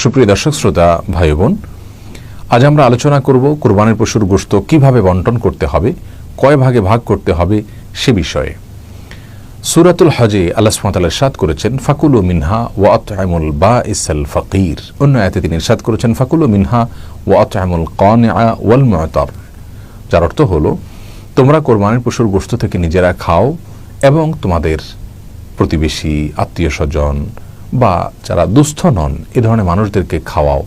সুপ্রিয় দর্শক শ্রোতা ভাই বোন, আজ আমরা আলোচনা করব কুরবানির পশুর গোশত কিভাবে বন্টন করতে হবে, কয় ভাগে ভাগ করতে হবে সে বিষয়ে। সূরাতুল হজে আল্লাহ সুবহানাহু ওয়া তাআলা ইরশাদ করেছেন, ফাকুলু মিনহা ওয়া আত'আমুল বাঈসাল ফাকির। অন্য আয়াতে তিনি ইরশাদ করেছেন, ফাকুলু মিনহা ওয়া আত'আমুল কানিআ ওয়াল মু'তার। যার অর্থ হলো, তোমরা কোরবানির পশুর গোশত থেকে নিজেরা খাও এবং তোমাদের প্রতিবেশী, আত্মীয় স্বজন বা যারা দুস্থ নন এ ধরনের মানুষদেরকে খাওয়াও,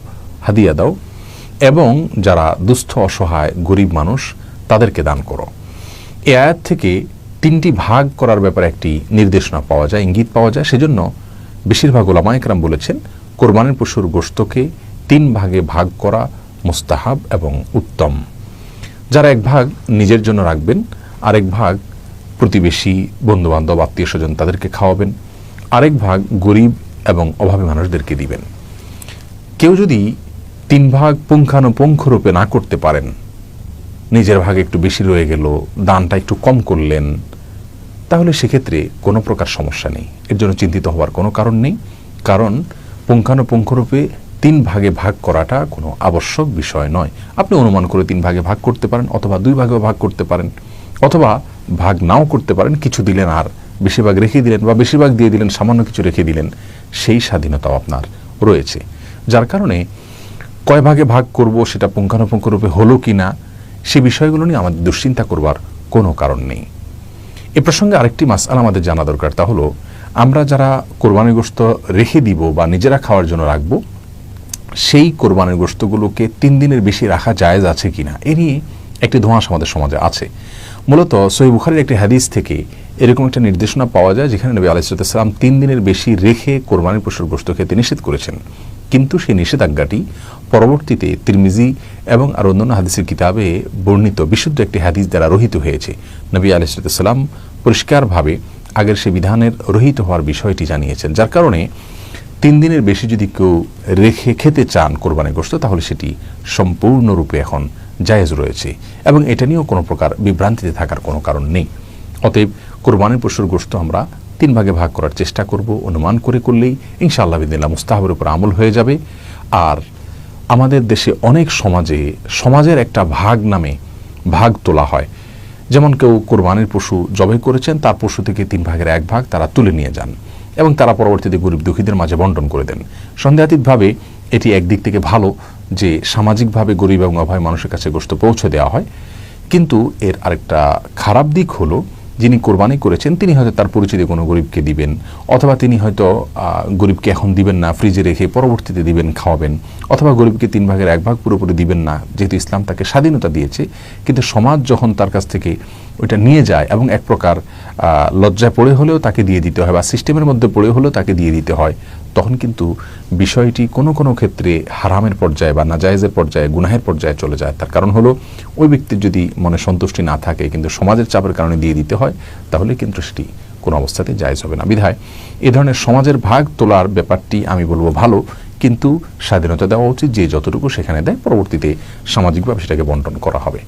হাদিয়া দাও, এবং যারা দুস্থ, অসহায়, গরিব মানুষ তাদেরকে দান করো। এই আয়াত থেকে তিনটি ভাগ করার ব্যাপারে একটি নির্দেশনা পাওয়া যায়, ইঙ্গিত পাওয়া যায়। সেজন্য বেশিরভাগ উলামায়ে কেরাম বলেছেন কোরবানির পশুর গোশতকে তিন ভাগে ভাগ করা মুস্তাহাব এবং উত্তম। যারা এক ভাগ নিজের জন্য রাখবেন, আরেক ভাগ প্রতিবেশী, বন্ধুবান্ধব, আত্মীয় স্বজন তাদেরকে খাওয়াবেন, আরেক ভাগ গরিব এবং অভাবী মানুষদেরকে দিবেন। কেউ যদি তিন ভাগ পুঙ্খানুপুঙ্খরূপে না করতে পারেন, নিজের ভাগে একটু বেশি রয়ে গেল, দানটা একটু কম করলেন, তাহলে সেক্ষেত্রে কোনো প্রকার সমস্যা নেই, এর জন্য চিন্তিত হওয়ার কোনো কারণ নেই। কারণ পুঙ্খানুপুঙ্খরূপে তিন ভাগে ভাগ করাটা কোনো আবশ্যক বিষয় নয়। আপনি অনুমান করে তিন ভাগে ভাগ করতে পারেন, অথবা দুই ভাগেও ভাগ করতে পারেন, অথবা ভাগ নাও করতে পারেন, কিছু দিলেন আর বেশিরভাগ রেখে দিলেন, বা বেশিরভাগ দিয়ে দিলেন, সামান্য কিছু রেখে দিলেন, সেই স্বাধীনতাও আপনার রয়েছে। যার কারণে কয় ভাগে ভাগ করব সেটা পুঙ্খানুপুঙ্খরূপে হলো কি না সে বিষয়গুলো নিয়ে আমাদের দুশ্চিন্তা করবার কোনো কারণ নেই। এ প্রসঙ্গে আরেকটি মাসআলা আমাদের জানা দরকার, তা হলো আমরা যারা কোরবানির গোশত রেখে দিব বা নিজেরা খাওয়ার জন্য রাখব, সেই কোরবানির গোশতগুলোকে 3 দিনের বেশি রাখা জায়েজ আছে কিনা এ নিয়ে একটি ধোঁয়াশা আমাদের সমাজে আছে। মূলত সহিহ বুখারীর একটি হাদিস থেকে এরকম একটা নির্দেশনা পাওয়া যায়, যেখানে নবী আলাইহিস সালাম 3 দিনের বেশি রেখে কোরবানির পশুর গোশত খেতে নিষেধ করেছেন। কিন্তু সেই নিষেধাজ্ঞাটি পরবর্তীতে তিরমিজি এবং আর অন্যান্য হাদিসের কিতাবে বর্ণিত বিশুদ্ধ একটি হাদিস দ্বারা রহিত হয়েছে। নবী আলাইহিস সালাম পরিষ্কারভাবে আগের সে বিধানের রহিত হওয়ার বিষয়টি জানিয়েছেন। যার কারণে 3 দিনের বেশি যদি কেউ রেখে খেতে চান কোরবানির গোশত, তাহলে সেটি সম্পূর্ণরূপে এখন জায়েজ রয়েছে, এবং এটা নিয়েও কোনো প্রকার বিভ্রান্তিতে থাকার কোনো কারণ নেই। অতএব কোরবানির পশুর গোশত আমরা 3 ভাগে ভাগ করার চেষ্টা করব, অনুমান করে করলেই ইনশাআল্লাহ বিদিনিল্লাহ মুস্তাহাবের উপর আমল হয়ে যাবে। আর আমাদের দেশে অনেক সমাজের একটা ভাগ নামে ভাগ তোলা হয়। যেমন কেউ কোরবানির পশু জবাই করেছেন, তার পশু থেকে 3 ভাগের 1 ভাগ তারা তুলে নিয়ে যান এবং তারা পরবর্তীতে গরিব দুঃখীদের মাঝে বন্টন করে দেন। সন্দেহাতীতভাবে এটি একদিক থেকে ভালো যে সামাজিকভাবে গরিব এবং অভাবী মানুষের কাছে গোশত পৌঁছে দেওয়া হয়, কিন্তু এর আরেকটা খারাপ দিক হলো, যিনি কোরবানি করেছেন তিনি হয়তো তার পরিচিত কোনো গরিবকে দিবেন, অথবা তিনি হয়তো গরিবকে এখন দিবেন না, ফ্রিজে রেখে পরবর্তীতে দিবেন, খাওয়াবেন, অথবা গরিবকে 3 ভাগের 1 ভাগ পুরোপুরি দিবেন না, যেহেতু ইসলাম তাকে স্বাধীনতা দিয়েছে। কিন্তু সমাজ যখন তার কাছ থেকে ওইটা নিয়ে যায় এবং এক প্রকার লজ্জায় পড়ে হলেও তাকে দিয়ে দিতে হয়, বা সিস্টেমের মধ্যে পড়ে হলেও তাকে দিয়ে দিতে হয়, তখন কিন্তু বিষয়টি কোনো কোনো ক্ষেত্রে হারামের পর্যায়ে বা নাজায়েজের পর্যায়ে, গুনাহের পর্যায়ে চলে যায়। তার কারণ হলো ওই ব্যক্তির যদি মনে সন্তুষ্টি না থাকে, কিন্তু সমাজের চাপের কারণে দিয়ে দিতে হয়, তাহলে কিন্তু সেটি কোনো অবস্থাতে জায়েজ হবে না। বিধায় এ ধরনের সমাজের ভাগ তোলার ব্যাপারটি আমি বলবো ভালো, কিন্তু স্বাধীনতা দেওয়া উচিত, যে যতটুকু সেখানে দেয় পরবর্তীতে সামাজিকভাবে সেটাকে বন্টন করা হবে।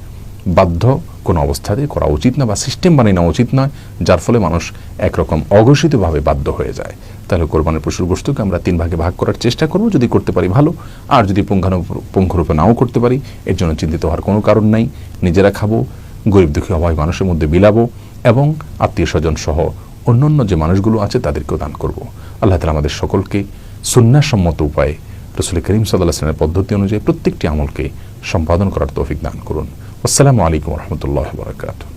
বাধ্য কোনো অবস্থাতে করা উচিত না, বা সিস্টেম বানিয়ে নেওয়া উচিত নয়, যার ফলে মানুষ একরকম অঘোষিতভাবে বাধ্য হয়ে যায়। তাহলে কোরবানির পশুর গোশতকে আমরা 3 ভাগে ভাগ করার চেষ্টা করব, যদি করতে পারি ভালো, আর যদি পুঙ্খানুপুঙ্খরূপে নাও করতে পারি, এর জন্য চিন্তিত হওয়ার কোনো কারণ নাই। নিজেরা খাবো, গরিব দুঃখী অভাবী মানুষের মধ্যে বিলাবো, এবং আত্মীয় স্বজন সহ অন্যান্য যে মানুষগুলো আছে তাদেরকেও দান করব। আল্লাহ তাআলা আমাদের সকলকে সুন্নাহসম্মত উপায়ে রাসূল করিম সাল্লাল্লাহু আলাইহি ওয়াসাল্লামের পদ্ধতি অনুযায়ী প্রত্যেকটি আমলকে সম্পাদন করার তৌফিক দান করুন। আসসালামু আলাইকুম ওয়া রাহমাতুল্লাহি ওয়া বারাকাতুহু।